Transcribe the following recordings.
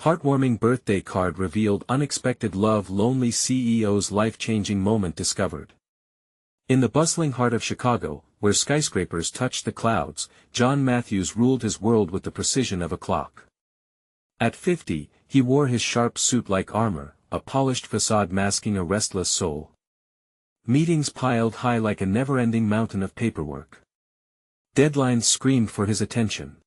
Heartwarming birthday card revealed unexpected love. Lonely CEO's life-changing moment discovered. In the bustling heart of Chicago, where skyscrapers touched the clouds, John Matthews ruled his world with the precision of a clock. At 50, he wore his sharp suit like armor, a polished facade masking a restless soul. Meetings piled high like a never-ending mountain of paperwork. Deadlines screamed for his attention.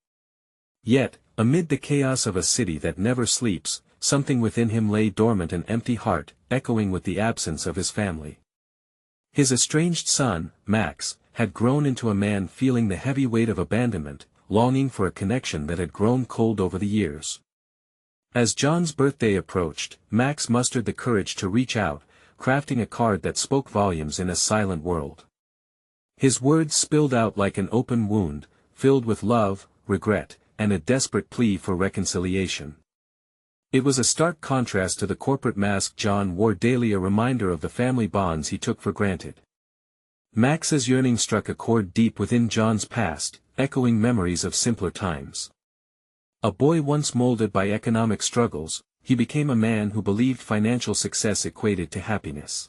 Yet, amid the chaos of a city that never sleeps, something within him lay dormant, an empty heart, echoing with the absence of his family. His estranged son, Max, had grown into a man feeling the heavy weight of abandonment, longing for a connection that had grown cold over the years. As John's birthday approached, Max mustered the courage to reach out, crafting a card that spoke volumes in a silent world. His words spilled out like an open wound, filled with love, regret, and a desperate plea for reconciliation. It was a stark contrast to the corporate mask John wore daily, a reminder of the family bonds he took for granted. Max's yearning struck a chord deep within John's past, echoing memories of simpler times. A boy once molded by economic struggles, he became a man who believed financial success equated to happiness.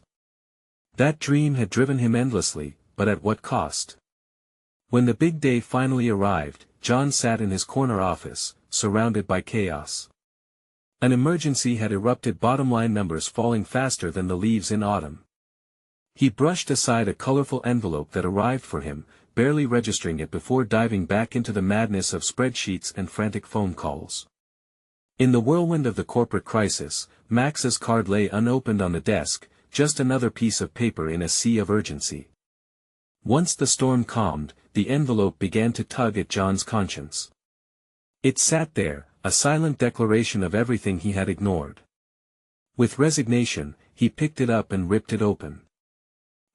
That dream had driven him endlessly, but at what cost? When the big day finally arrived, John sat in his corner office, surrounded by chaos. An emergency had erupted, bottom-line numbers falling faster than the leaves in autumn. He brushed aside a colorful envelope that arrived for him, barely registering it before diving back into the madness of spreadsheets and frantic phone calls. In the whirlwind of the corporate crisis, Max's card lay unopened on the desk, just another piece of paper in a sea of urgency. Once the storm calmed, the envelope began to tug at John's conscience. It sat there, a silent declaration of everything he had ignored. With resignation, he picked it up and ripped it open.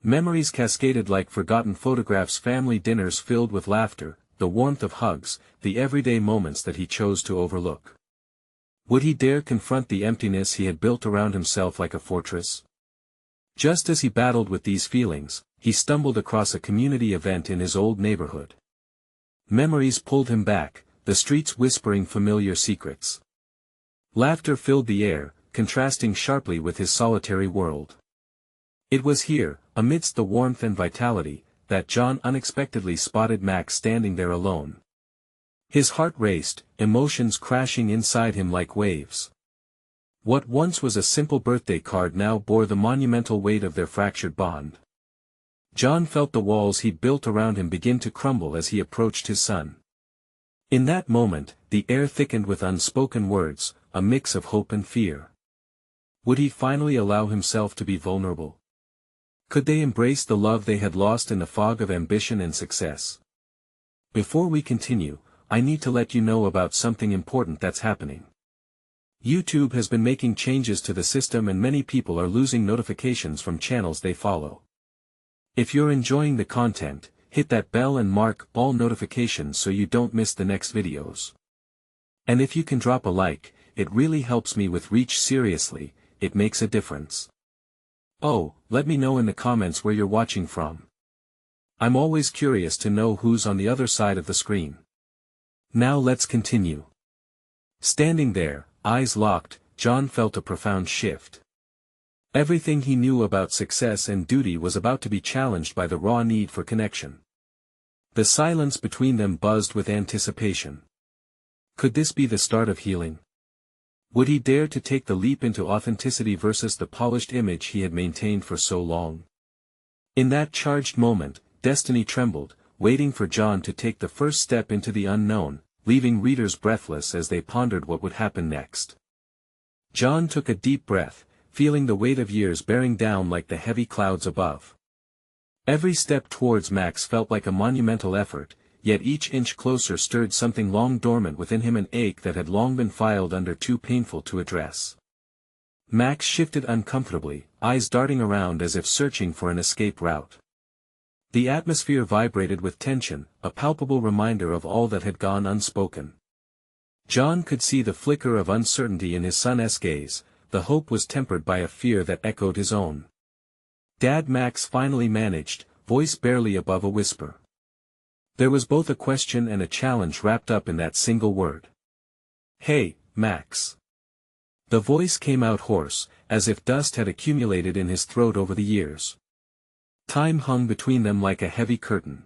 Memories cascaded like forgotten photographs, family dinners filled with laughter, the warmth of hugs, the everyday moments that he chose to overlook. Would he dare confront the emptiness he had built around himself like a fortress? Just as he battled with these feelings, he stumbled across a community event in his old neighborhood. Memories pulled him back, the streets whispering familiar secrets. Laughter filled the air, contrasting sharply with his solitary world. It was here, amidst the warmth and vitality, that John unexpectedly spotted Max standing there alone. His heart raced, emotions crashing inside him like waves. What once was a simple birthday card now bore the monumental weight of their fractured bond. John felt the walls he'd built around him begin to crumble as he approached his son. In that moment, the air thickened with unspoken words, a mix of hope and fear. Would he finally allow himself to be vulnerable? Could they embrace the love they had lost in the fog of ambition and success? Before we continue, I need to let you know about something important that's happening. YouTube has been making changes to the system and many people are losing notifications from channels they follow. If you're enjoying the content, hit that bell and mark all notifications so you don't miss the next videos. And if you can drop a like, it really helps me with reach. Seriously, it makes a difference. Oh, let me know in the comments where you're watching from. I'm always curious to know who's on the other side of the screen. Now let's continue. Standing there, eyes locked, John felt a profound shift. Everything he knew about success and duty was about to be challenged by the raw need for connection. The silence between them buzzed with anticipation. Could this be the start of healing? Would he dare to take the leap into authenticity versus the polished image he had maintained for so long? In that charged moment, destiny trembled, waiting for John to take the first step into the unknown, leaving readers breathless as they pondered what would happen next. John took a deep breath, feeling the weight of years bearing down like the heavy clouds above. Every step towards Max felt like a monumental effort, yet each inch closer stirred something long dormant within him, an ache that had long been filed under, too painful to address. Max shifted uncomfortably, eyes darting around as if searching for an escape route. The atmosphere vibrated with tension, a palpable reminder of all that had gone unspoken. John could see the flicker of uncertainty in his son's gaze. The hope was tempered by a fear that echoed his own. "Dad," Max finally managed, voice barely above a whisper. There was both a question and a challenge wrapped up in that single word. "Hey, Max. The voice came out hoarse, as if dust had accumulated in his throat over the years. Time hung between them like a heavy curtain.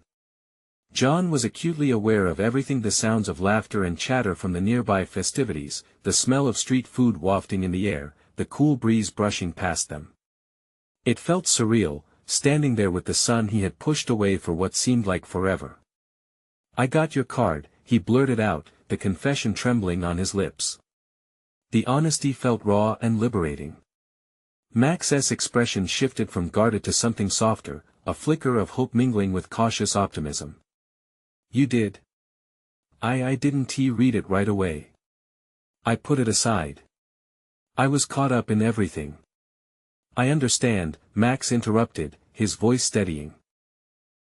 John was acutely aware of everything: the sounds of laughter and chatter from the nearby festivities, the smell of street food wafting in the air, the cool breeze brushing past them. It felt surreal, standing there with the son he had pushed away for what seemed like forever. "I got your card," he blurted out, the confession trembling on his lips. The honesty felt raw and liberating. Max's expression shifted from guarded to something softer, a flicker of hope mingling with cautious optimism. "You did?" I didn't read it right away. I put it aside. I was caught up in everything." "I understand," Max interrupted, his voice steadying.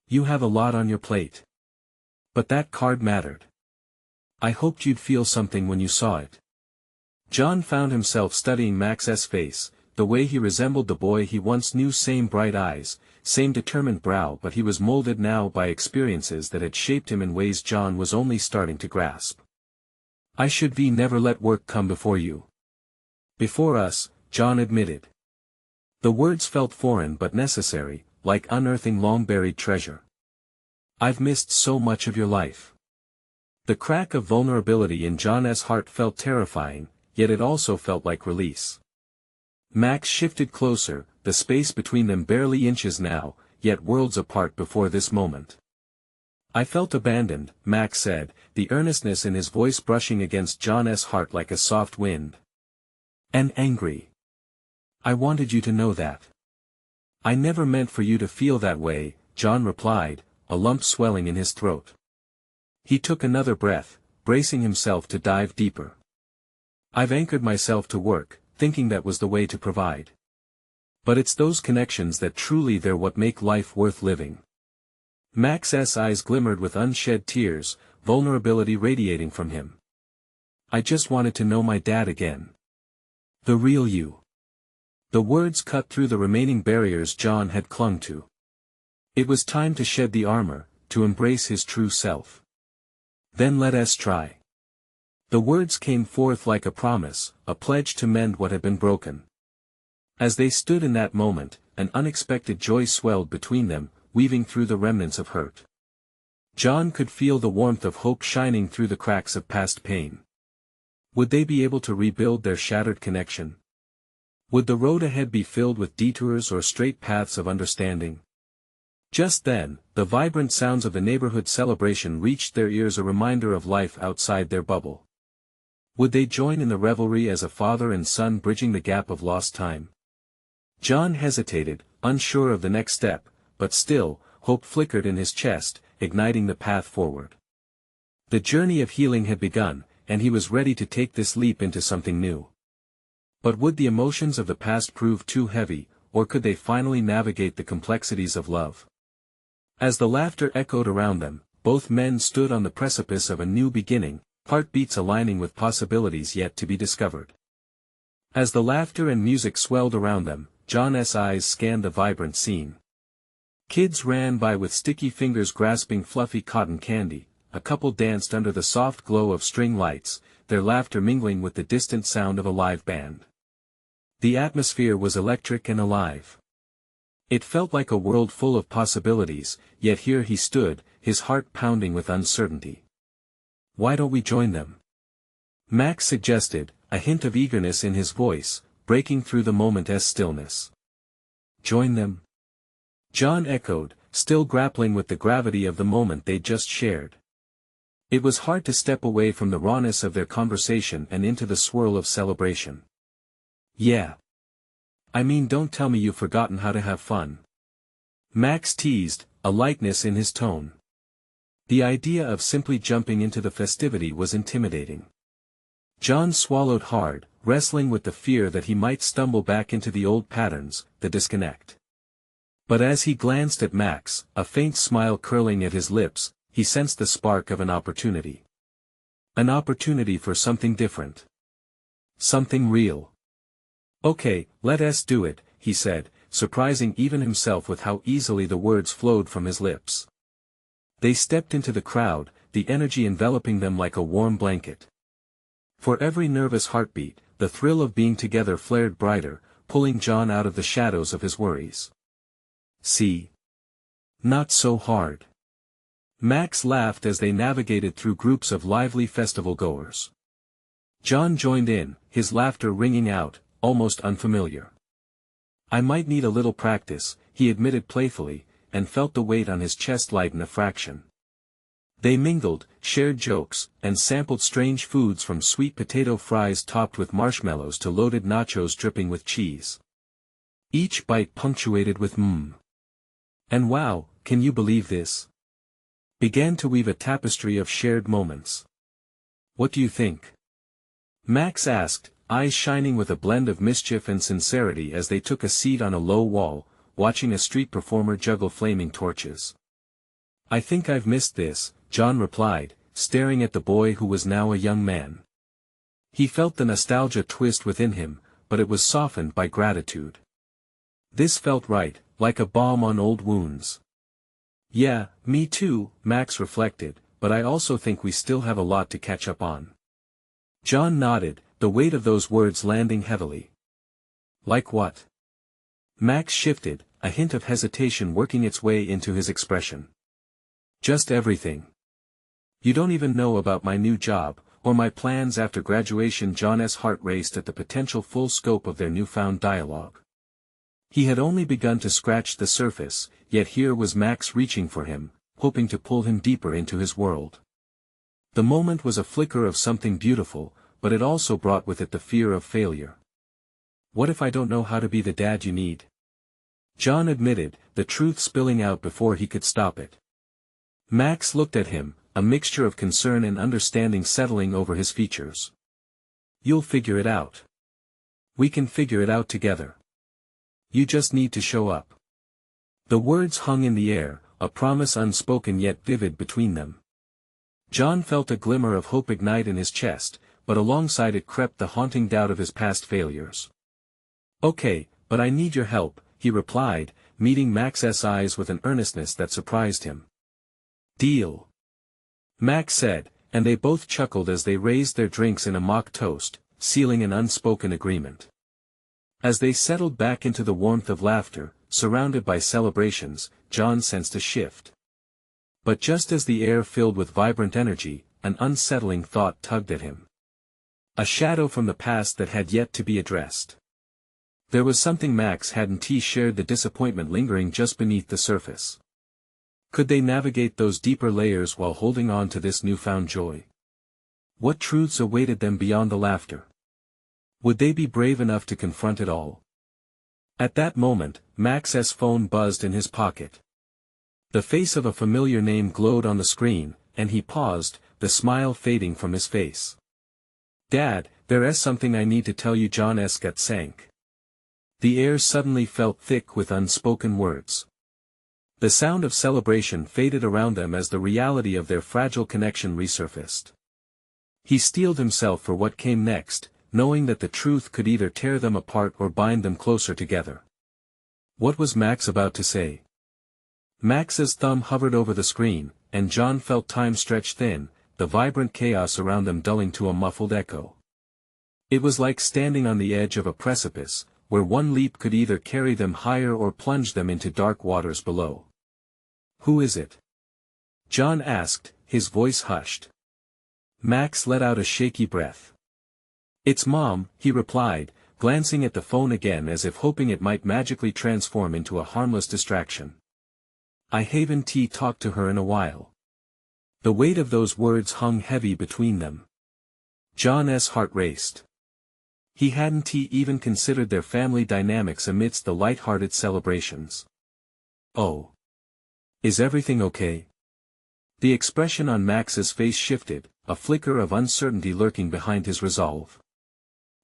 "You have a lot on your plate. But that card mattered. I hoped you'd feel something when you saw it." John found himself studying Max's face, the way he resembled the boy he once knew: same bright eyes, same determined brow, but he was molded now by experiences that had shaped him in ways John was only starting to grasp. "I should be never let work come before you." "Before us," John admitted. The words felt foreign but necessary, like unearthing long-buried treasure. "I've missed so much of your life." The crack of vulnerability in John's heart felt terrifying, yet it also felt like release. Max shifted closer, the space between them barely inches now, yet worlds apart before this moment. "I felt abandoned," Max said, the earnestness in his voice brushing against John's heart like a soft wind. "And angry. I wanted you to know that." "I never meant for you to feel that way," John replied, a lump swelling in his throat. He took another breath, bracing himself to dive deeper. "I've anchored myself to work, thinking that was the way to provide. But it's those connections that truly they're what make life worth living." Max's eyes glimmered with unshed tears, vulnerability radiating from him. "I just wanted to know my dad again. The real you." The words cut through the remaining barriers John had clung to. It was time to shed the armor, to embrace his true self. "Then let us try." The words came forth like a promise, a pledge to mend what had been broken. As they stood in that moment, an unexpected joy swelled between them, weaving through the remnants of hurt. John could feel the warmth of hope shining through the cracks of past pain. Would they be able to rebuild their shattered connection? Would the road ahead be filled with detours or straight paths of understanding? Just then, the vibrant sounds of the neighborhood celebration reached their ears, a reminder of life outside their bubble. Would they join in the revelry as a father and son bridging the gap of lost time? John hesitated, unsure of the next step, but still, hope flickered in his chest, igniting the path forward. The journey of healing had begun, and he was ready to take this leap into something new. But would the emotions of the past prove too heavy, or could they finally navigate the complexities of love? As the laughter echoed around them, both men stood on the precipice of a new beginning, heartbeats aligning with possibilities yet to be discovered. As the laughter and music swelled around them, John's eyes scanned the vibrant scene. Kids ran by with sticky fingers grasping fluffy cotton candy, a couple danced under the soft glow of string lights, their laughter mingling with the distant sound of a live band. The atmosphere was electric and alive. It felt like a world full of possibilities, yet here he stood, his heart pounding with uncertainty. "Why don't we join them?" Max suggested, a hint of eagerness in his voice, breaking through the moment's stillness. "Join them?" John echoed, still grappling with the gravity of the moment they'd just shared. It was hard to step away from the rawness of their conversation and into the swirl of celebration. "Yeah. I mean, don't tell me you've forgotten how to have fun." Max teased, a lightness in his tone. The idea of simply jumping into the festivity was intimidating. John swallowed hard, wrestling with the fear that he might stumble back into the old patterns, the disconnect. But as he glanced at Max, a faint smile curling at his lips, he sensed the spark of an opportunity. An opportunity for something different. Something real. "Okay, let us do it," he said, surprising even himself with how easily the words flowed from his lips. They stepped into the crowd, the energy enveloping them like a warm blanket. For every nervous heartbeat, the thrill of being together flared brighter, pulling John out of the shadows of his worries. See? Not so hard. Max laughed as they navigated through groups of lively festival-goers. John joined in, his laughter ringing out, almost unfamiliar. I might need a little practice, he admitted playfully, and felt the weight on his chest lighten a fraction. They mingled, shared jokes, and sampled strange foods from sweet potato fries topped with marshmallows to loaded nachos dripping with cheese. Each bite punctuated with mmm. And wow, can you believe this? Began to weave a tapestry of shared moments. What do you think? Max asked, eyes shining with a blend of mischief and sincerity as they took a seat on a low wall, watching a street performer juggle flaming torches. I think I've missed this, John replied, staring at the boy who was now a young man. He felt the nostalgia twist within him, but it was softened by gratitude. This felt right, like a balm on old wounds. Yeah, me too, Max reflected, but I also think we still have a lot to catch up on. John nodded, the weight of those words landing heavily. Like what? Max shifted, a hint of hesitation working its way into his expression. Just everything. You don't even know about my new job, or my plans after graduation. John's heart raced at the potential full scope of their newfound dialogue. He had only begun to scratch the surface, yet here was Max reaching for him, hoping to pull him deeper into his world. The moment was a flicker of something beautiful, but it also brought with it the fear of failure. What if I don't know how to be the dad you need? John admitted, the truth spilling out before he could stop it. Max looked at him, a mixture of concern and understanding settling over his features. You'll figure it out. We can figure it out together. You just need to show up. The words hung in the air, a promise unspoken yet vivid between them. John felt a glimmer of hope ignite in his chest, but alongside it crept the haunting doubt of his past failures. Okay, but I need your help, he replied, meeting Max's eyes with an earnestness that surprised him. Deal. Max said, and they both chuckled as they raised their drinks in a mock toast, sealing an unspoken agreement. As they settled back into the warmth of laughter, surrounded by celebrations, John sensed a shift. But just as the air filled with vibrant energy, an unsettling thought tugged at him. A shadow from the past that had yet to be addressed. There was something Max hadn't shared, the disappointment lingering just beneath the surface. Could they navigate those deeper layers while holding on to this newfound joy? What truths awaited them beyond the laughter? Would they be brave enough to confront it all? At that moment, Max's phone buzzed in his pocket. The face of a familiar name glowed on the screen, and he paused, the smile fading from his face. Dad, there's something I need to tell you. John's gut sank. The air suddenly felt thick with unspoken words. The sound of celebration faded around them as the reality of their fragile connection resurfaced. He steeled himself for what came next, knowing that the truth could either tear them apart or bind them closer together. What was Max about to say? Max's thumb hovered over the screen, and John felt time stretch thin, the vibrant chaos around them dulling to a muffled echo. It was like standing on the edge of a precipice, where one leap could either carry them higher or plunge them into dark waters below. Who is it? John asked, his voice hushed. Max let out a shaky breath. It's Mom, he replied, glancing at the phone again as if hoping it might magically transform into a harmless distraction. I haven't talked to her in a while. The weight of those words hung heavy between them. John's heart raced. He hadn't even considered their family dynamics amidst the light-hearted celebrations. Oh. Is everything okay? The expression on Max's face shifted, a flicker of uncertainty lurking behind his resolve.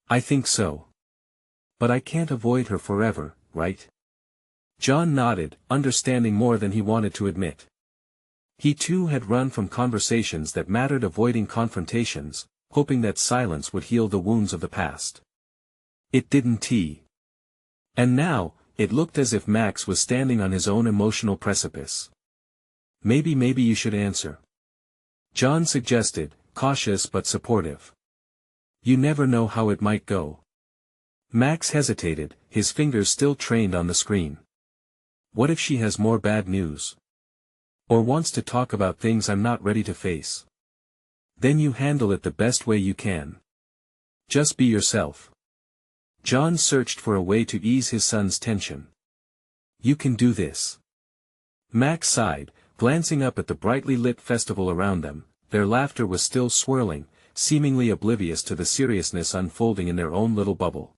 I think so. But I can't avoid her forever, right? John nodded, understanding more than he wanted to admit. He too had run from conversations that mattered, avoiding confrontations, hoping that silence would heal the wounds of the past. It didn't. And now, it looked as if Max was standing on his own emotional precipice. Maybe you should answer. John suggested, cautious but supportive. You never know how it might go. Max hesitated, his fingers still trained on the screen. What if she has more bad news? Or wants to talk about things I'm not ready to face? Then you handle it the best way you can. Just be yourself. John searched for a way to ease his son's tension. You can do this. Max sighed, glancing up at the brightly lit festival around them. Their laughter was still swirling, seemingly oblivious to the seriousness unfolding in their own little bubble.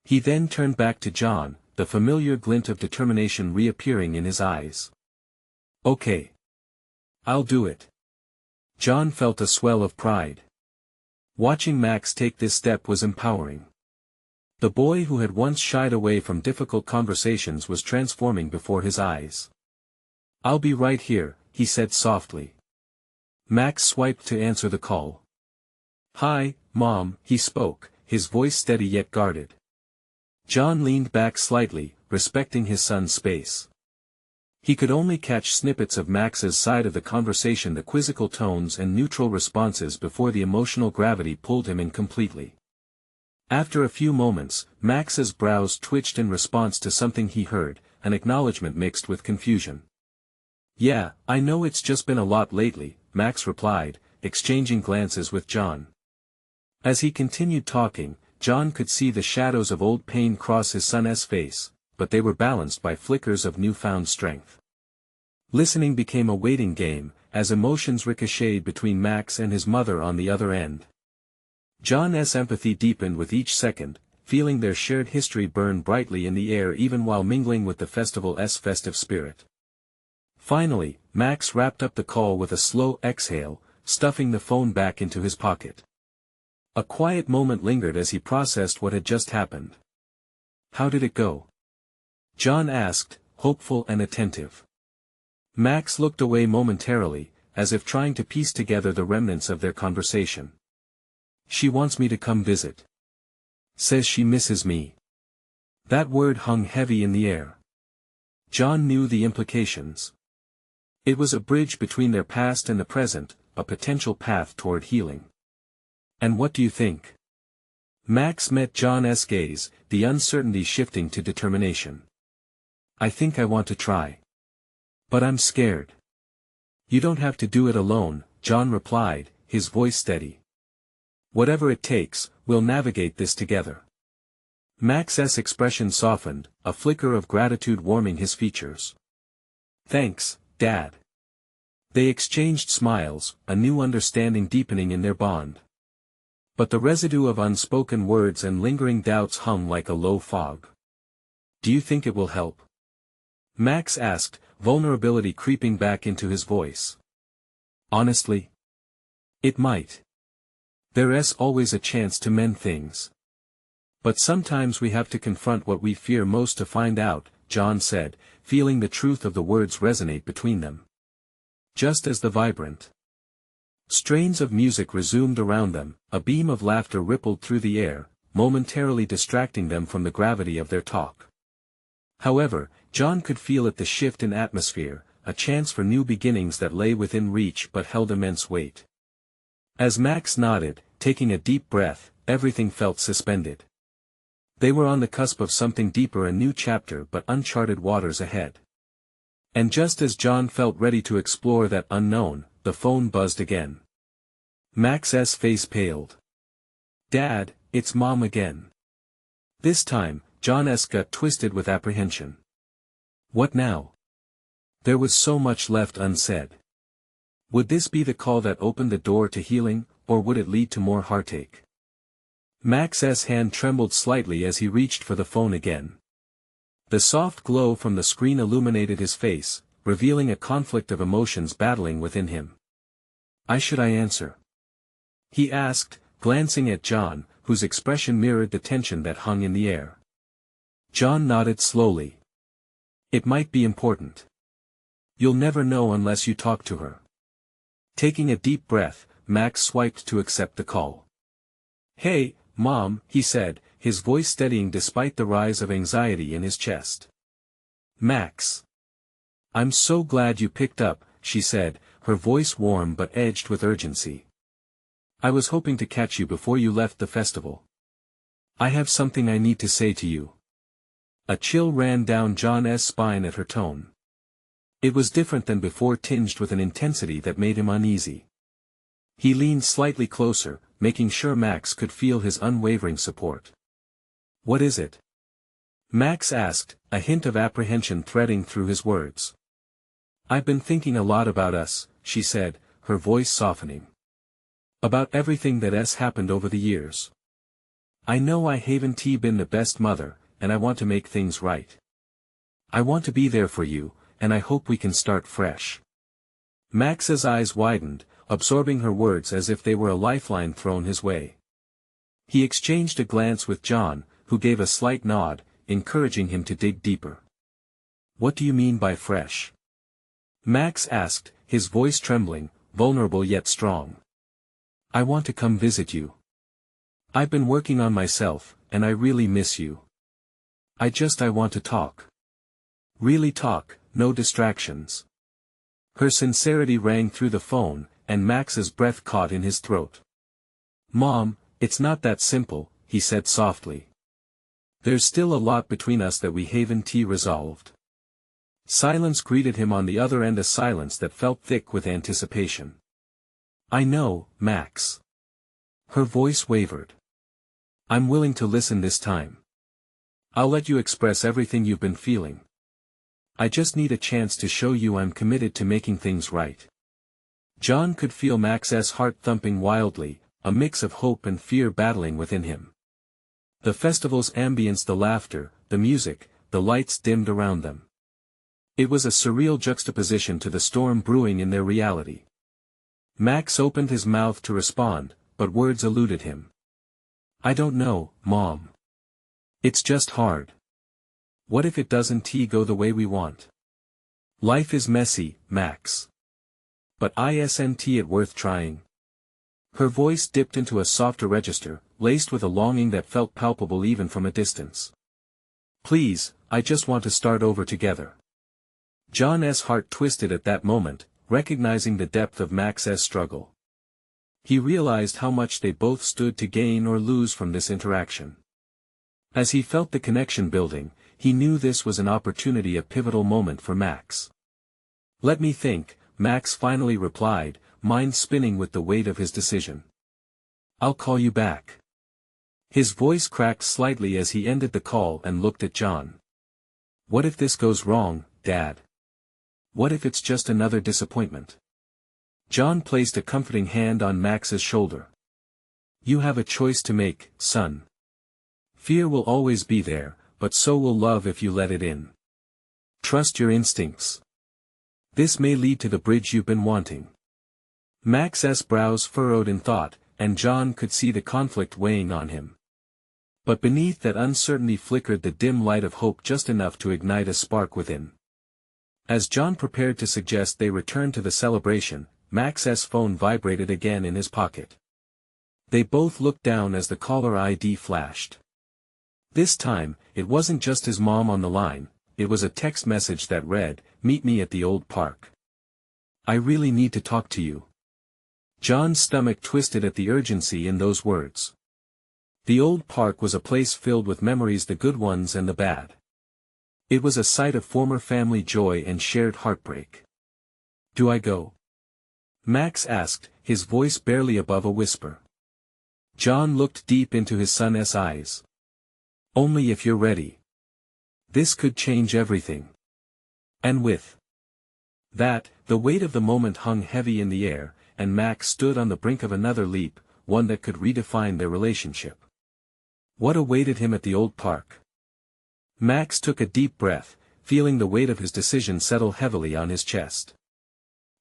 He then turned back to John, the familiar glint of determination reappearing in his eyes. Okay. I'll do it. John felt a swell of pride. Watching Max take this step was empowering. The boy who had once shied away from difficult conversations was transforming before his eyes. I'll be right here, he said softly. Max swiped to answer the call. Hi, Mom, he spoke, his voice steady yet guarded. John leaned back slightly, respecting his son's space. He could only catch snippets of Max's side of the conversation, the quizzical tones and neutral responses before the emotional gravity pulled him in completely. After a few moments, Max's brows twitched in response to something he heard, an acknowledgement mixed with confusion. Yeah, I know it's just been a lot lately, Max replied, exchanging glances with John. As he continued talking, John could see the shadows of old pain cross his son's face, but they were balanced by flickers of newfound strength. Listening became a waiting game, as emotions ricocheted between Max and his mother on the other end. John's empathy deepened with each second, feeling their shared history burn brightly in the air even while mingling with the festival's festive spirit. Finally, Max wrapped up the call with a slow exhale, stuffing the phone back into his pocket. A quiet moment lingered as he processed what had just happened. How did it go? John asked, hopeful and attentive. Max looked away momentarily, as if trying to piece together the remnants of their conversation. She wants me to come visit. Says she misses me. That word hung heavy in the air. John knew the implications. It was a bridge between their past and the present, a potential path toward healing. And what do you think? Max met John's gaze, the uncertainty shifting to determination. I think I want to try. But I'm scared. You don't have to do it alone, John replied, his voice steady. Whatever it takes, we'll navigate this together. Max's expression softened, a flicker of gratitude warming his features. Thanks, Dad. They exchanged smiles, a new understanding deepening in their bond. But the residue of unspoken words and lingering doubts hung like a low fog. Do you think it will help? Max asked, vulnerability creeping back into his voice. Honestly? It might. There's always a chance to mend things. But sometimes we have to confront what we fear most to find out, John said, feeling the truth of the words resonate between them. Just as the vibrant strains of music resumed around them, a beam of laughter rippled through the air, momentarily distracting them from the gravity of their talk. However, John could feel it, the shift in atmosphere, a chance for new beginnings that lay within reach but held immense weight. As Max nodded, taking a deep breath, everything felt suspended. They were on the cusp of something deeper, a new chapter but uncharted waters ahead. And just as John felt ready to explore that unknown, the phone buzzed again. Max's face paled. Dad, it's Mom again. This time, John's gut twisted with apprehension. What now? There was so much left unsaid. Would this be the call that opened the door to healing, or would it lead to more heartache? Max's hand trembled slightly as he reached for the phone again. The soft glow from the screen illuminated his face, revealing a conflict of emotions battling within him. Should I answer? He asked, glancing at John, whose expression mirrored the tension that hung in the air. John nodded slowly. It might be important. You'll never know unless you talk to her. Taking a deep breath, Max swiped to accept the call. Hey, Mom, he said, his voice steadying despite the rise of anxiety in his chest. Max. I'm so glad you picked up, she said, her voice warm but edged with urgency. I was hoping to catch you before you left the festival. I have something I need to say to you. A chill ran down John's spine at her tone. It was different than before, tinged with an intensity that made him uneasy. He leaned slightly closer, making sure Max could feel his unwavering support. What is it? Max asked, a hint of apprehension threading through his words. I've been thinking a lot about us, she said, her voice softening. About everything that has happened over the years. I know I haven't been the best mother, and I want to make things right. I want to be there for you, and I hope we can start fresh. Max's eyes widened, absorbing her words as if they were a lifeline thrown his way. He exchanged a glance with John, who gave a slight nod, encouraging him to dig deeper. What do you mean by fresh? Max asked, his voice trembling, vulnerable yet strong. I want to come visit you. I've been working on myself, and I really miss you. I want to talk. Really talk, no distractions. Her sincerity rang through the phone, and Max's breath caught in his throat. Mom, it's not that simple, he said softly. There's still a lot between us that we haven't resolved. Silence greeted him on the other end, a silence that felt thick with anticipation. I know, Max. Her voice wavered. I'm willing to listen this time. I'll let you express everything you've been feeling. I just need a chance to show you I'm committed to making things right. John could feel Max's heart thumping wildly, a mix of hope and fear battling within him. The festival's ambience, the laughter, the music, the lights dimmed around them. It was a surreal juxtaposition to the storm brewing in their reality. Max opened his mouth to respond, but words eluded him. I don't know, Mom. It's just hard. What if it doesn't go the way we want? Life is messy, Max. But isn't it worth trying? Her voice dipped into a softer register, laced with a longing that felt palpable even from a distance. Please, I just want to start over together. John's heart twisted at that moment, recognizing the depth of Max's struggle. He realized how much they both stood to gain or lose from this interaction. As he felt the connection building, he knew this was an opportunity, a pivotal moment for Max. Let me think, Max finally replied, mind spinning with the weight of his decision. I'll call you back. His voice cracked slightly as he ended the call and looked at John. What if this goes wrong, Dad? What if it's just another disappointment? John placed a comforting hand on Max's shoulder. You have a choice to make, son. Fear will always be there, but so will love if you let it in. Trust your instincts. This may lead to the bridge you've been wanting. Max's brows furrowed in thought, and John could see the conflict weighing on him. But beneath that uncertainty flickered the dim light of hope, just enough to ignite a spark within. As John prepared to suggest they return to the celebration, Max's phone vibrated again in his pocket. They both looked down as the caller ID flashed. This time, it wasn't just his mom on the line, it was a text message that read, "Meet me at the old park. I really need to talk to you." John's stomach twisted at the urgency in those words. The old park was a place filled with memories, the good ones and the bad. It was a site of former family joy and shared heartbreak. Do I go? Max asked, his voice barely above a whisper. John looked deep into his son's eyes. Only if you're ready. This could change everything. And with that, the weight of the moment hung heavy in the air, and Max stood on the brink of another leap, one that could redefine their relationship. What awaited him at the old park? Max took a deep breath, feeling the weight of his decision settle heavily on his chest.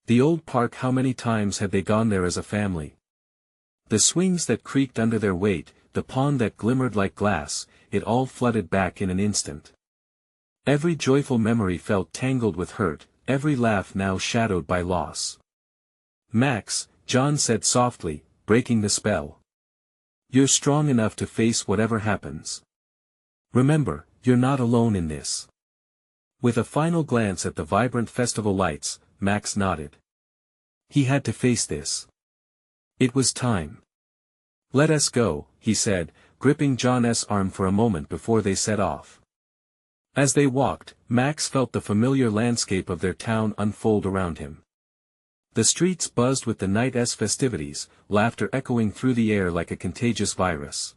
The old park, how many times had they gone there as a family? The swings that creaked under their weight, the pond that glimmered like glass, it all flooded back in an instant. Every joyful memory felt tangled with hurt, every laugh now shadowed by loss. Max, John said softly, breaking the spell. You're strong enough to face whatever happens. Remember, you're not alone in this. With a final glance at the vibrant festival lights, Max nodded. He had to face this. It was time. Let us go, he said, gripping John's arm for a moment before they set off. As they walked, Max felt the familiar landscape of their town unfold around him. The streets buzzed with the night's festivities, laughter echoing through the air like a contagious virus.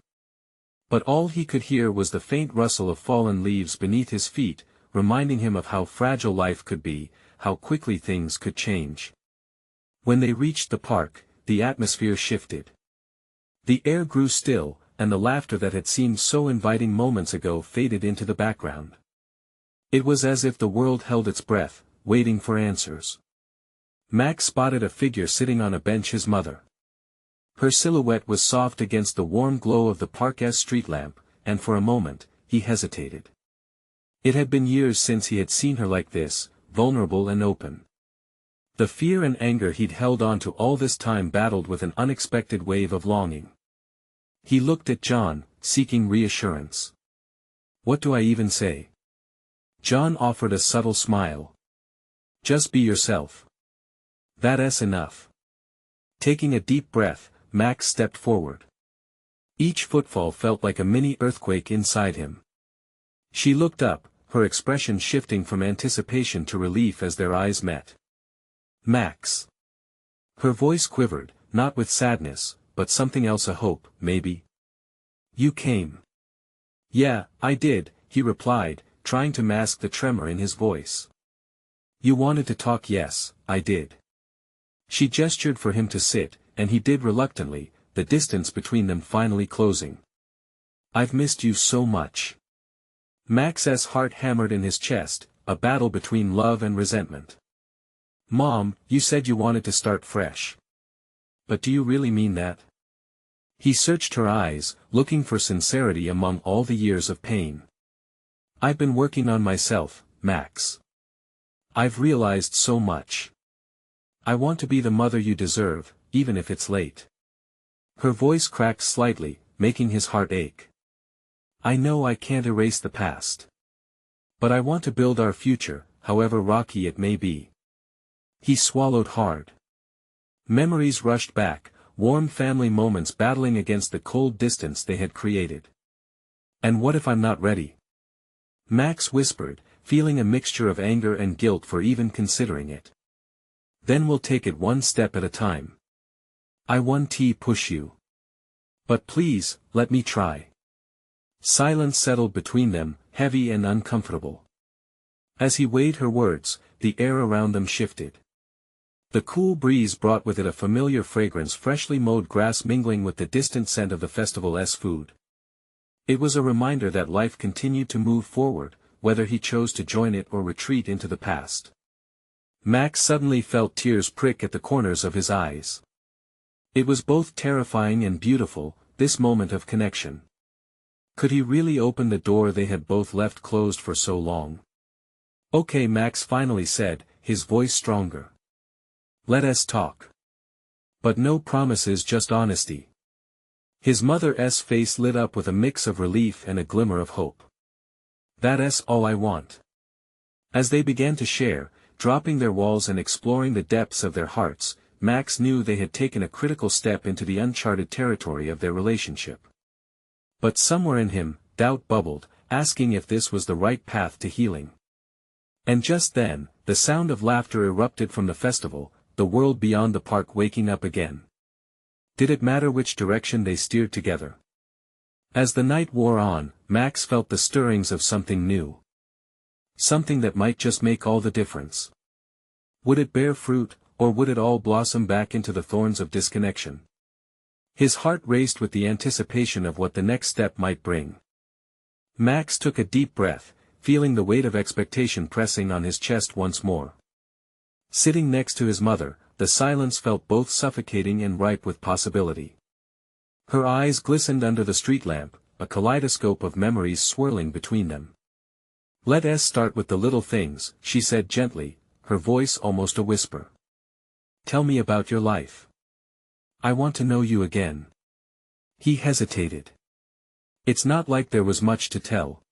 But all he could hear was the faint rustle of fallen leaves beneath his feet, reminding him of how fragile life could be, how quickly things could change. When they reached the park, the atmosphere shifted. The air grew still, and the laughter that had seemed so inviting moments ago faded into the background. It was as if the world held its breath, waiting for answers. Max spotted a figure sitting on a bench, his mother. Her silhouette was soft against the warm glow of the park's street lamp, and for a moment, he hesitated. It had been years since he had seen her like this, vulnerable and open. The fear and anger he'd held on to all this time battled with an unexpected wave of longing. He looked at John, seeking reassurance. "What do I even say?" John offered a subtle smile. "Just be yourself. That's enough." Taking a deep breath, Max stepped forward. Each footfall felt like a mini earthquake inside him. She looked up, her expression shifting from anticipation to relief as their eyes met. "Max." Her voice quivered, not with sadness, but something else, a hope, maybe. "You came." "Yeah, I did," he replied, trying to mask the tremor in his voice. "You wanted to talk?" "Yes, I did." She gestured for him to sit, and he did reluctantly, the distance between them finally closing. "I've missed you so much." Max's heart hammered in his chest, a battle between love and resentment. "Mom, you said you wanted to start fresh. But do you really mean that?" He searched her eyes, looking for sincerity among all the years of pain. "I've been working on myself, Max. I've realized so much. I want to be the mother you deserve, even if it's late." Her voice cracked slightly, making his heart ache. "I know I can't erase the past. But I want to build our future, however rocky it may be." He swallowed hard. Memories rushed back, warm family moments battling against the cold distance they had created. "And what if I'm not ready?" Max whispered, feeling a mixture of anger and guilt for even considering it. "Then we'll take it one step at a time. I won't push you. But please, let me try." Silence settled between them, heavy and uncomfortable. As he weighed her words, the air around them shifted. The cool breeze brought with it a familiar fragrance, freshly mowed grass mingling with the distant scent of the festival's food. It was a reminder that life continued to move forward, whether he chose to join it or retreat into the past. Max suddenly felt tears prick at the corners of his eyes. It was both terrifying and beautiful, this moment of connection. Could he really open the door they had both left closed for so long? "Okay," Max finally said, his voice stronger. "Let us talk. But no promises, just honesty." His mother's face lit up with a mix of relief and a glimmer of hope. "That's all I want." As they began to share, dropping their walls and exploring the depths of their hearts, Max knew they had taken a critical step into the uncharted territory of their relationship. But somewhere in him, doubt bubbled, asking if this was the right path to healing. And just then, the sound of laughter erupted from the festival, the world beyond the park waking up again. Did it matter which direction they steered together? As the night wore on, Max felt the stirrings of something new. Something that might just make all the difference. Would it bear fruit, or would it all blossom back into the thorns of disconnection? His heart raced with the anticipation of what the next step might bring. Max took a deep breath, feeling the weight of expectation pressing on his chest once more. Sitting next to his mother, the silence felt both suffocating and ripe with possibility. Her eyes glistened under the street lamp, a kaleidoscope of memories swirling between them. "Let us start with the little things," she said gently, her voice almost a whisper. "Tell me about your life. I want to know you again." He hesitated. It's not like there was much to tell.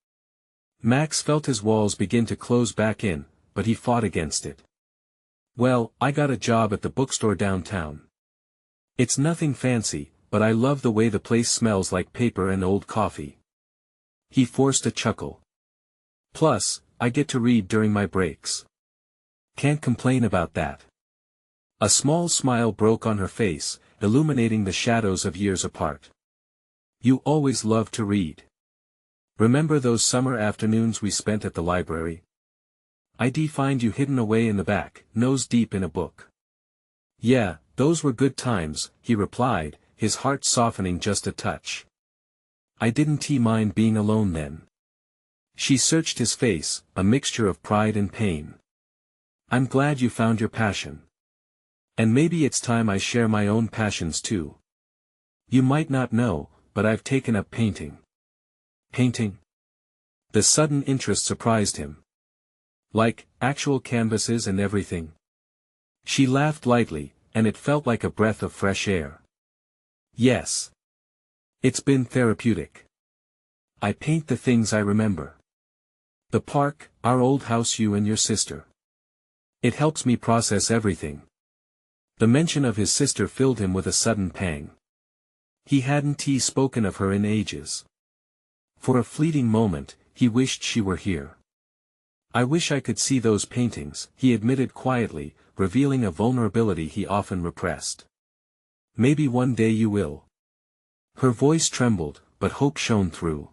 Max felt his walls begin to close back in, but he fought against it. "Well, I got a job at the bookstore downtown. It's nothing fancy, but I love the way the place smells like paper and old coffee. He forced a chuckle. Plus, I get to read during my breaks. Can't complain about that. A small smile broke on her face, illuminating the shadows of years apart. You always loved to read. Remember those summer afternoons we spent at the library? I'd find you hidden away in the back, nose deep in a book. Yeah, those were good times, he replied, his heart softening just a touch. I didn't mind being alone then. She searched his face, a mixture of pride and pain. I'm glad you found your passion. And maybe it's time I share my own passions too. You might not know, but I've taken up painting. Painting? The sudden interest surprised him. Like, actual canvases and everything? She laughed lightly, and it felt like a breath of fresh air. Yes. It's been therapeutic. I paint the things I remember. The park, our old house, you and your sister. It helps me process everything. The mention of his sister filled him with a sudden pang. He hadn't spoken of her in ages. For a fleeting moment, he wished she were here. I wish I could see those paintings, he admitted quietly, revealing a vulnerability he often repressed. Maybe one day you will. Her voice trembled, but hope shone through.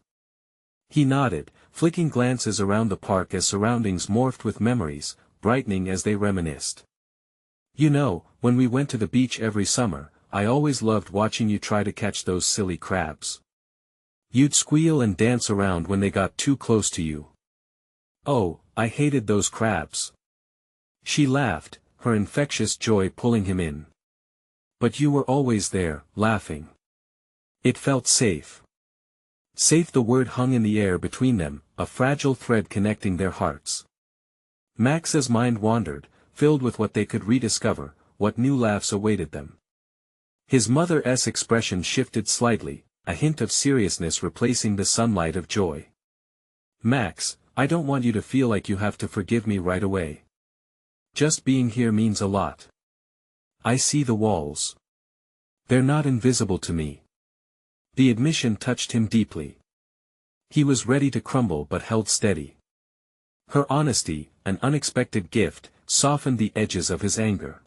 He nodded, flicking glances around the park as surroundings morphed with memories, brightening as they reminisced. You know, when we went to the beach every summer, I always loved watching you try to catch those silly crabs. You'd squeal and dance around when they got too close to you. Oh, I hated those crabs. She laughed, her infectious joy pulling him in. But you were always there, laughing. It felt safe. Safe, the word hung in the air between them, a fragile thread connecting their hearts. Max's mind wandered, filled with what they could rediscover, what new laughs awaited them. His mother's expression shifted slightly, a hint of seriousness replacing the sunlight of joy. Max, I don't want you to feel like you have to forgive me right away. Just being here means a lot. I see the walls. They're not invisible to me. The admission touched him deeply. He was ready to crumble but held steady. Her honesty, an unexpected gift, softened the edges of his anger.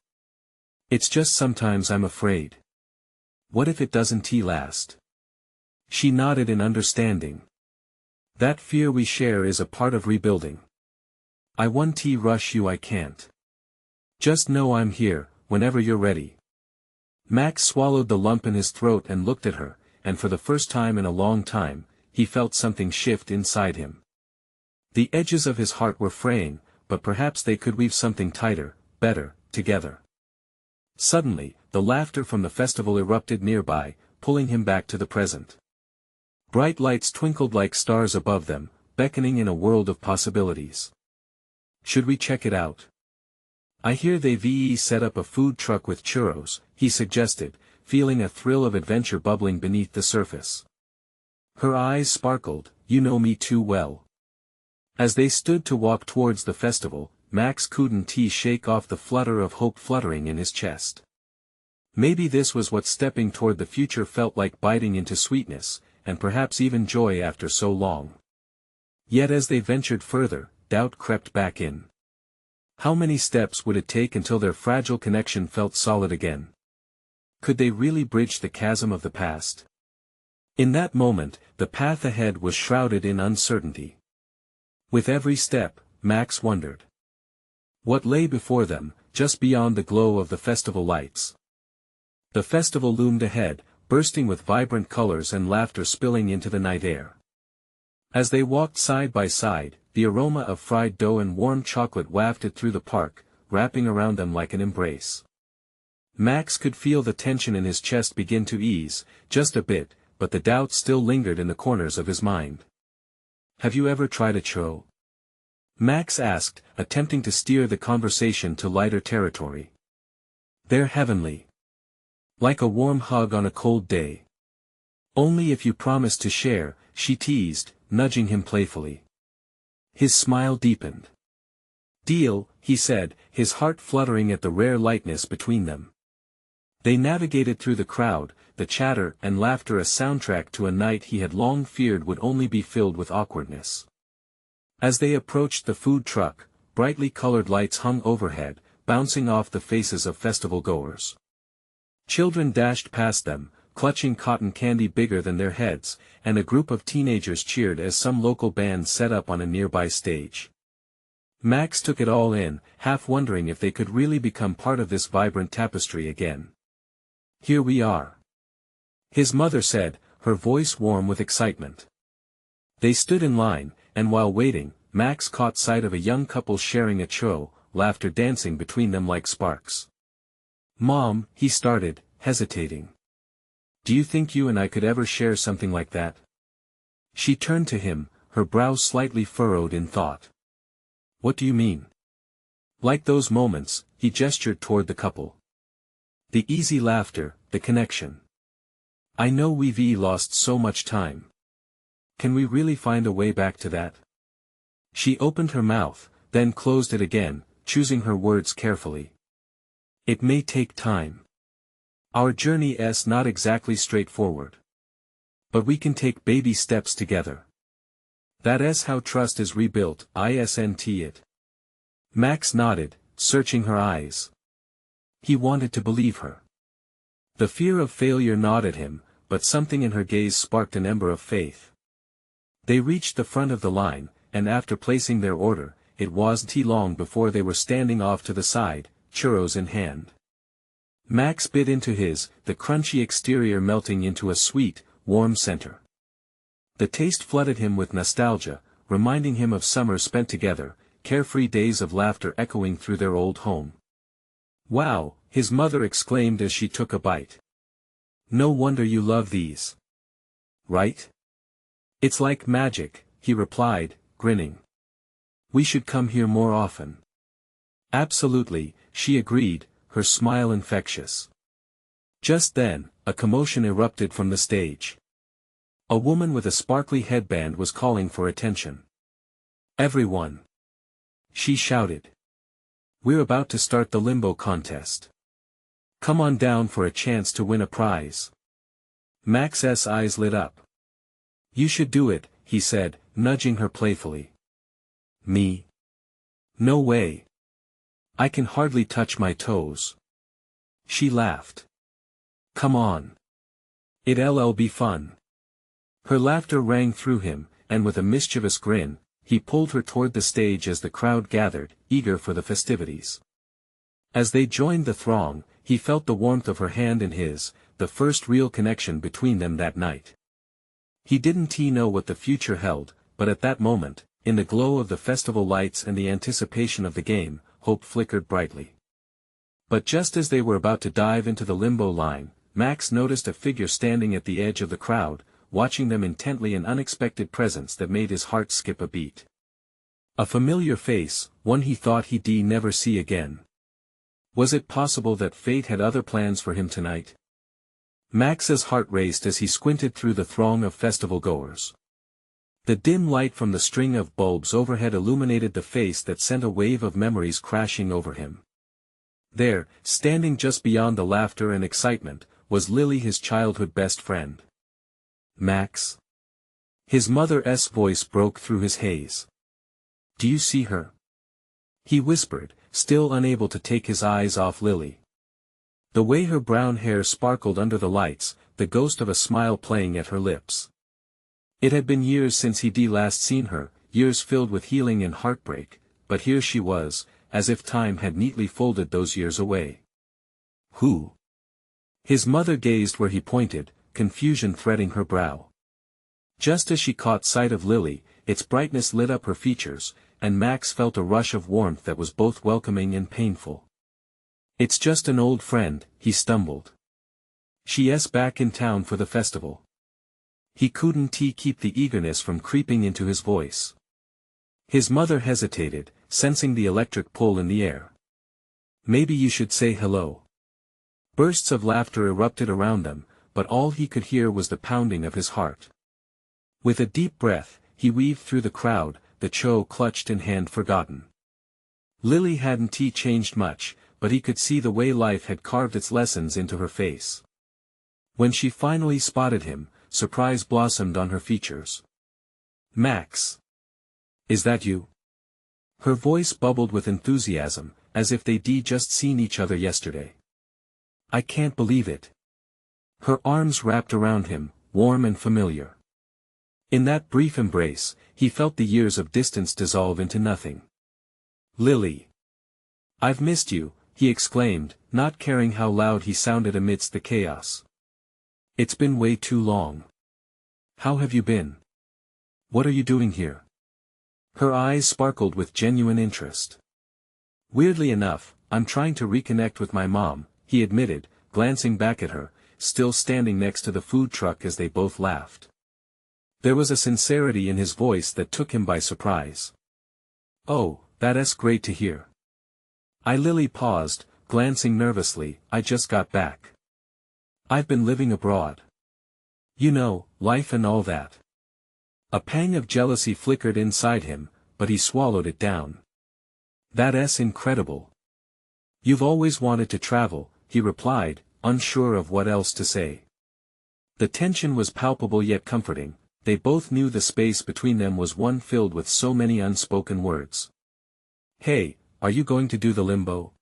It's just sometimes I'm afraid. What if it doesn't last? She nodded in understanding. That fear we share is a part of rebuilding. I won't rush you, I can't. Just know I'm here, whenever you're ready. Max swallowed the lump in his throat and looked at her, and for the first time in a long time, he felt something shift inside him. The edges of his heart were fraying, but perhaps they could weave something tighter, better, together. Suddenly, the laughter from the festival erupted nearby, pulling him back to the present. Bright lights twinkled like stars above them, beckoning in a world of possibilities. Should we check it out? I hear they've set up a food truck with churros, he suggested, feeling a thrill of adventure bubbling beneath the surface. Her eyes sparkled, you know me too well. As they stood to walk towards the festival, Max couldn't shake off the flutter of hope fluttering in his chest. Maybe this was what stepping toward the future felt like, biting into sweetness, and perhaps even joy after so long. Yet as they ventured further, doubt crept back in. How many steps would it take until their fragile connection felt solid again? Could they really bridge the chasm of the past? In that moment, the path ahead was shrouded in uncertainty. With every step, Max wondered what lay before them, just beyond the glow of the festival lights. The festival loomed ahead, bursting with vibrant colors and laughter spilling into the night air. As they walked side by side, the aroma of fried dough and warm chocolate wafted through the park, wrapping around them like an embrace. Max could feel the tension in his chest begin to ease, just a bit, but the doubt still lingered in the corners of his mind. Have you ever tried a churro? Max asked, attempting to steer the conversation to lighter territory. They're heavenly. Like a warm hug on a cold day. Only if you promise to share, she teased, nudging him playfully. His smile deepened. Deal, he said, his heart fluttering at the rare lightness between them. They navigated through the crowd, the chatter and laughter a soundtrack to a night he had long feared would only be filled with awkwardness. As they approached the food truck, brightly colored lights hung overhead, bouncing off the faces of festival-goers. Children dashed past them, clutching cotton candy bigger than their heads, and a group of teenagers cheered as some local band set up on a nearby stage. Max took it all in, half wondering if they could really become part of this vibrant tapestry again. "Here we are," his mother said, her voice warm with excitement. They stood in line, and while waiting, Max caught sight of a young couple sharing a churro, laughter dancing between them like sparks. "Mom," he started, hesitating. "Do you think you and I could ever share something like that?" She turned to him, her brows slightly furrowed in thought. "What do you mean?" "Like those moments," he gestured toward the couple. "The easy laughter, the connection. I know we've lost so much time. Can we really find a way back to that?" She opened her mouth, then closed it again, choosing her words carefully. "It may take time. Our journey is not exactly straightforward. But we can take baby steps together. That is how trust is rebuilt, isn't it?" Max nodded, searching her eyes. He wanted to believe her. The fear of failure gnawed at him, but something in her gaze sparked an ember of faith. They reached the front of the line, and after placing their order, it wasn't long before they were standing off to the side, churros in hand. Max bit into his, the crunchy exterior melting into a sweet, warm center. The taste flooded him with nostalgia, reminding him of summers spent together, carefree days of laughter echoing through their old home. "Wow," his mother exclaimed as she took a bite. "No wonder you love these. Right?" "It's like magic," he replied, grinning. "We should come here more often." "Absolutely," she agreed, her smile infectious. Just then, a commotion erupted from the stage. A woman with a sparkly headband was calling for attention. "Everyone!" she shouted. "We're about to start the limbo contest. Come on down for a chance to win a prize." Max's eyes lit up. "You should do it," he said, nudging her playfully. "Me? No way. I can hardly touch my toes." She laughed. "Come on. It'll be fun." Her laughter rang through him, and with a mischievous grin, he pulled her toward the stage as the crowd gathered, eager for the festivities. As they joined the throng, he felt the warmth of her hand in his, the first real connection between them that night. He didn't know what the future held, but at that moment, in the glow of the festival lights and the anticipation of the game, hope flickered brightly. But just as they were about to dive into the limbo line, Max noticed a figure standing at the edge of the crowd, watching them intently, an unexpected presence that made his heart skip a beat. A familiar face, one he thought he'd never see again. Was it possible that fate had other plans for him tonight? Max's heart raced as he squinted through the throng of festival-goers. The dim light from the string of bulbs overhead illuminated the face that sent a wave of memories crashing over him. There, standing just beyond the laughter and excitement, was Lily, his childhood best friend. "Max?" His mother's voice broke through his haze. "Do you see her?" he whispered, still unable to take his eyes off Lily. The way her brown hair sparkled under the lights, the ghost of a smile playing at her lips. It had been years since he'd last seen her, years filled with healing and heartbreak, but here she was, as if time had neatly folded those years away. "Who?" His mother gazed where he pointed, confusion threading her brow. Just as she caught sight of Lily, its brightness lit up her features, and Max felt a rush of warmth that was both welcoming and painful. "It's just an old friend," he stumbled. "She's back in town for the festival." He couldn't keep the eagerness from creeping into his voice. His mother hesitated, sensing the electric pull in the air. "Maybe you should say hello." Bursts of laughter erupted around them, but all he could hear was the pounding of his heart. With a deep breath, he weaved through the crowd, the cho clutched in hand forgotten. Lily hadn't changed much, but he could see the way life had carved its lessons into her face. When she finally spotted him, surprise blossomed on her features. "Max! Is that you?" Her voice bubbled with enthusiasm, as if they'd just seen each other yesterday. "I can't believe it." Her arms wrapped around him, warm and familiar. In that brief embrace, he felt the years of distance dissolve into nothing. "Lily! I've missed you," he exclaimed, not caring how loud he sounded amidst the chaos. "It's been way too long. How have you been? What are you doing here?" Her eyes sparkled with genuine interest. "Weirdly enough, I'm trying to reconnect with my mom," he admitted, glancing back at her, still standing next to the food truck as they both laughed. There was a sincerity in his voice that took him by surprise. "Oh, that's great to hear." Lily paused, glancing nervously. "I just got back. I've been living abroad. You know, life and all that." A pang of jealousy flickered inside him, but he swallowed it down. "That's incredible. You've always wanted to travel," he replied, unsure of what else to say. The tension was palpable yet comforting. They both knew the space between them was one filled with so many unspoken words. "Hey, are you going to do the limbo?"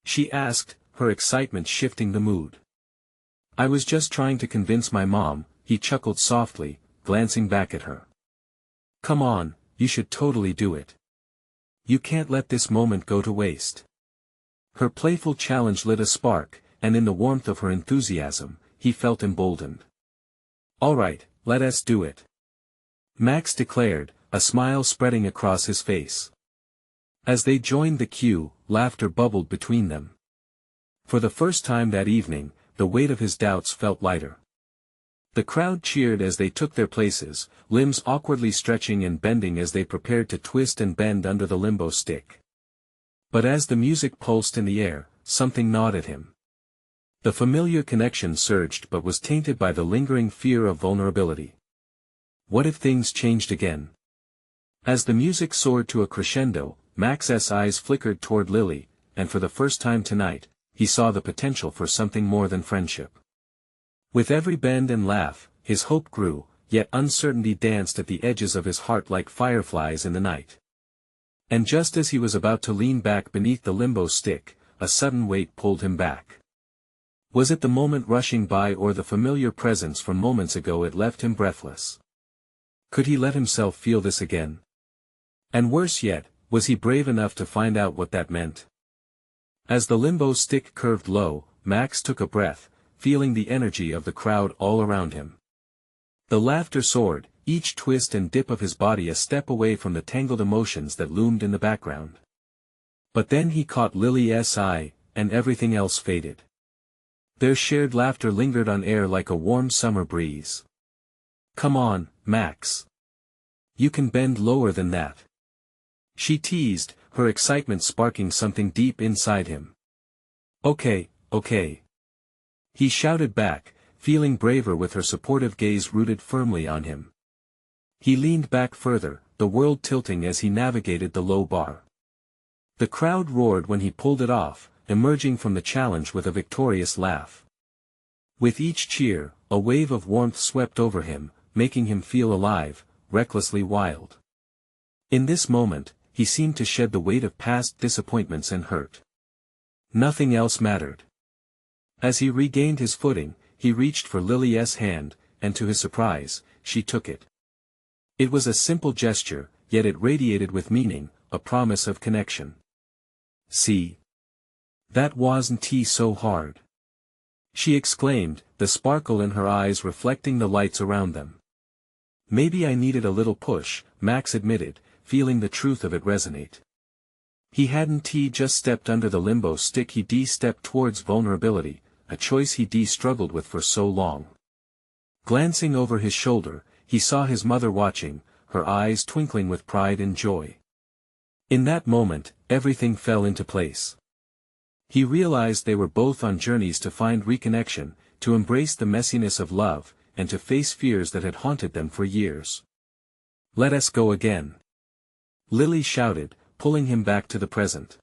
she asked, her excitement shifting the mood. "I was just trying to convince my mom," he chuckled softly, glancing back at her. "Come on, you should totally do it. You can't let this moment go to waste." Her playful challenge lit a spark, and in the warmth of her enthusiasm, he felt emboldened. "All right, let us do it," Max declared, a smile spreading across his face. As they joined the queue, laughter bubbled between them. For the first time that evening, the weight of his doubts felt lighter. The crowd cheered as they took their places, limbs awkwardly stretching and bending as they prepared to twist and bend under the limbo stick. But as the music pulsed in the air, something gnawed at him. The familiar connection surged but was tainted by the lingering fear of vulnerability. What if things changed again? As the music soared to a crescendo, Max's eyes flickered toward Lily, and for the first time tonight, he saw the potential for something more than friendship. With every bend and laugh, his hope grew, yet uncertainty danced at the edges of his heart like fireflies in the night. And just as he was about to lean back beneath the limbo stick, a sudden weight pulled him back. Was it the moment rushing by or the familiar presence from moments ago? It left him breathless. Could he let himself feel this again? And worse yet, was he brave enough to find out what that meant? As the limbo stick curved low, Max took a breath, feeling the energy of the crowd all around him. The laughter soared, each twist and dip of his body a step away from the tangled emotions that loomed in the background. But then he caught Lily's eye, and everything else faded. Their shared laughter lingered on air like a warm summer breeze. "Come on, Max. You can bend lower than that," she teased, her excitement sparking something deep inside him. Okay. He shouted back, feeling braver with her supportive gaze rooted firmly on him. He leaned back further, the world tilting as he navigated the low bar. The crowd roared when he pulled it off, emerging from the challenge with a victorious laugh. With each cheer, a wave of warmth swept over him, making him feel alive, recklessly wild. In this moment, he seemed to shed the weight of past disappointments and hurt. Nothing else mattered. As he regained his footing, he reached for Lily's hand, and to his surprise, she took it. It was a simple gesture, yet it radiated with meaning, a promise of connection. "See? That wasn't so hard," she exclaimed, the sparkle in her eyes reflecting the lights around them. "Maybe I needed a little push," Max admitted, feeling the truth of it resonate. He hadn't just stepped under the limbo stick, he stepped towards vulnerability, a choice he struggled with for so long. Glancing over his shoulder, he saw his mother watching, her eyes twinkling with pride and joy. In that moment, everything fell into place. He realized they were both on journeys to find reconnection, to embrace the messiness of love, and to face fears that had haunted them for years. "Let us go again," Lily shouted, pulling him back to the present.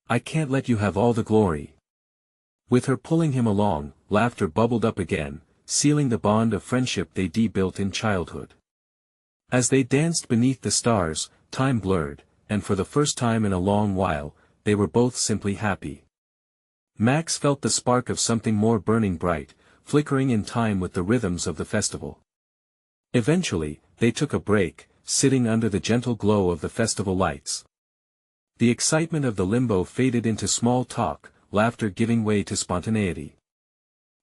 "I can't let you have all the glory." With her pulling him along, laughter bubbled up again, sealing the bond of friendship they built in childhood. As they danced beneath the stars, time blurred, and for the first time in a long while, they were both simply happy. Max felt the spark of something more burning bright, flickering in time with the rhythms of the festival. Eventually, they took a break, sitting under the gentle glow of the festival lights. The excitement of the limbo faded into small talk, laughter giving way to spontaneity.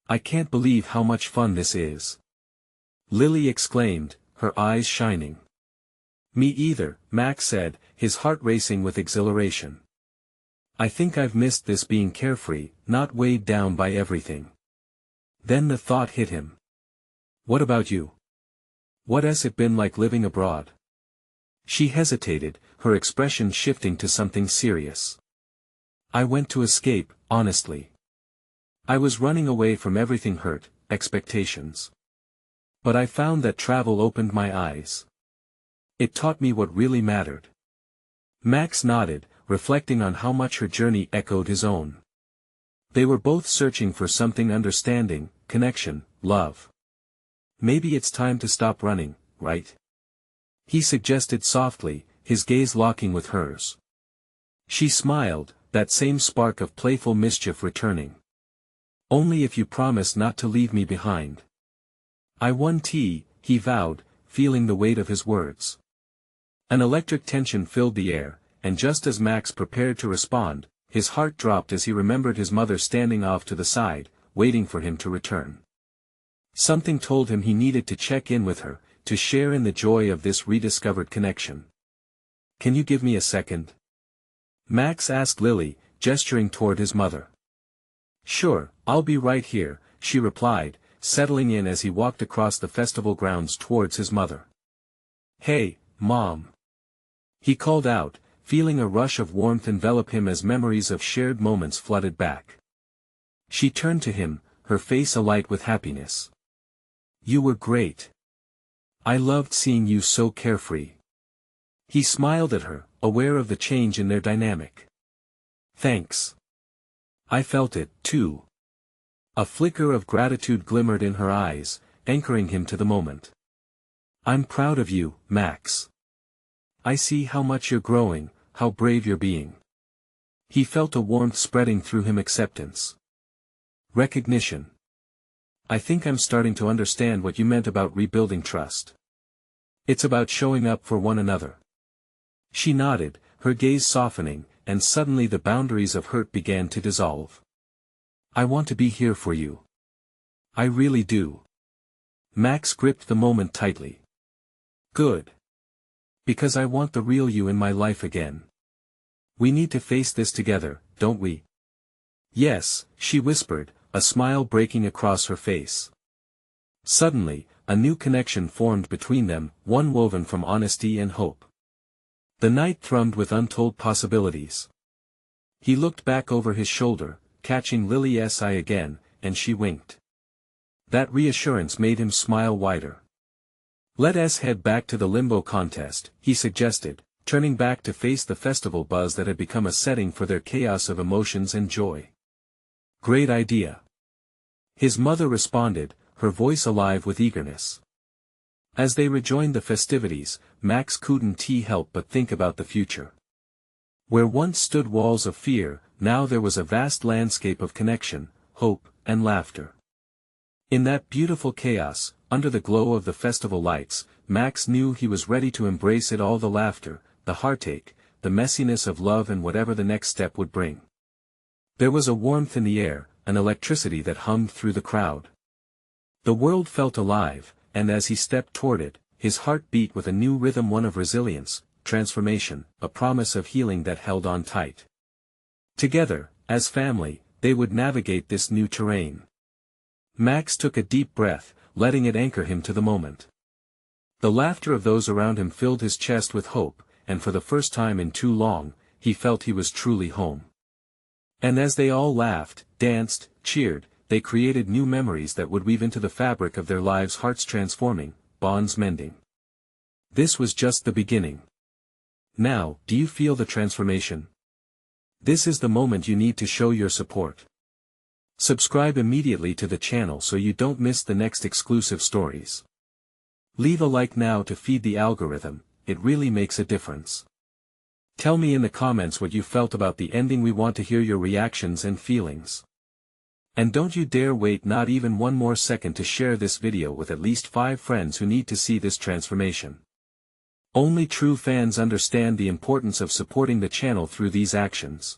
"I can't believe how much fun this is," Lily exclaimed, her eyes shining. "Me either," Max said, his heart racing with exhilaration. "I think I've missed this being carefree, not weighed down by everything." Then the thought hit him. "What about you? What has it been like living abroad?" She hesitated, her expression shifting to something serious. "I went to escape, honestly. I was running away from everything: hurt, expectations. But I found that travel opened my eyes. It taught me what really mattered." Max nodded, reflecting on how much her journey echoed his own. They were both searching for something: understanding, connection, love. "Maybe it's time to stop running, right?" he suggested softly, his gaze locking with hers. She smiled, that same spark of playful mischief returning. "Only if you promise not to leave me behind." "I won tea," he vowed, feeling the weight of his words. An electric tension filled the air, and just as Max prepared to respond, his heart dropped as he remembered his mother standing off to the side, waiting for him to return. Something told him he needed to check in with her, to share in the joy of this rediscovered connection. "Can you give me a second?" Max asked Lily, gesturing toward his mother. "Sure, I'll be right here," she replied, settling in as he walked across the festival grounds towards his mother. "Hey, Mom!" he called out, feeling a rush of warmth envelop him as memories of shared moments flooded back. She turned to him, her face alight with happiness. "You were great. I loved seeing you so carefree." He smiled at her, aware of the change in their dynamic. "Thanks. I felt it, too." A flicker of gratitude glimmered in her eyes, anchoring him to the moment. "I'm proud of you, Max. I see how much you're growing, how brave you're being." He felt a warmth spreading through him: acceptance. Recognition. "I think I'm starting to understand what you meant about rebuilding trust. It's about showing up for one another." She nodded, her gaze softening, and suddenly the boundaries of hurt began to dissolve. "I want to be here for you. I really do." Max gripped the moment tightly. "Good. Because I want the real you in my life again. We need to face this together, don't we?" "Yes," she whispered, a smile breaking across her face. Suddenly, a new connection formed between them, one woven from honesty and hope. The night thrummed with untold possibilities. He looked back over his shoulder, catching Lily's eye again, and she winked. That reassurance made him smile wider. "Let's head back to the limbo contest," he suggested, turning back to face the festival buzz that had become a setting for their chaos of emotions and joy. "Great idea." His mother responded, her voice alive with eagerness. As they rejoined the festivities, Max couldn't help but think about the future. Where once stood walls of fear, now there was a vast landscape of connection, hope, and laughter. In that beautiful chaos, under the glow of the festival lights, Max knew he was ready to embrace it all: the laughter, the heartache, the messiness of love, and whatever the next step would bring. There was a warmth in the air, an electricity that hummed through the crowd. The world felt alive, and as he stepped toward it, his heart beat with a new rhythm, one of resilience, transformation, a promise of healing that held on tight. Together, as family, they would navigate this new terrain. Max took a deep breath, letting it anchor him to the moment. The laughter of those around him filled his chest with hope, and for the first time in too long, he felt he was truly home. And as they all laughed, danced, cheered, they created new memories that would weave into the fabric of their lives, hearts transforming, bonds mending. This was just the beginning. Now, do you feel the transformation? This is the moment you need to show your support. Subscribe immediately to the channel so you don't miss the next exclusive stories. Leave a like now to feed the algorithm, it really makes a difference. Tell me in the comments what you felt about the ending. We want to hear your reactions and feelings. And don't you dare wait not even one more second to share this video with at least 5 friends who need to see this transformation. Only true fans understand the importance of supporting the channel through these actions.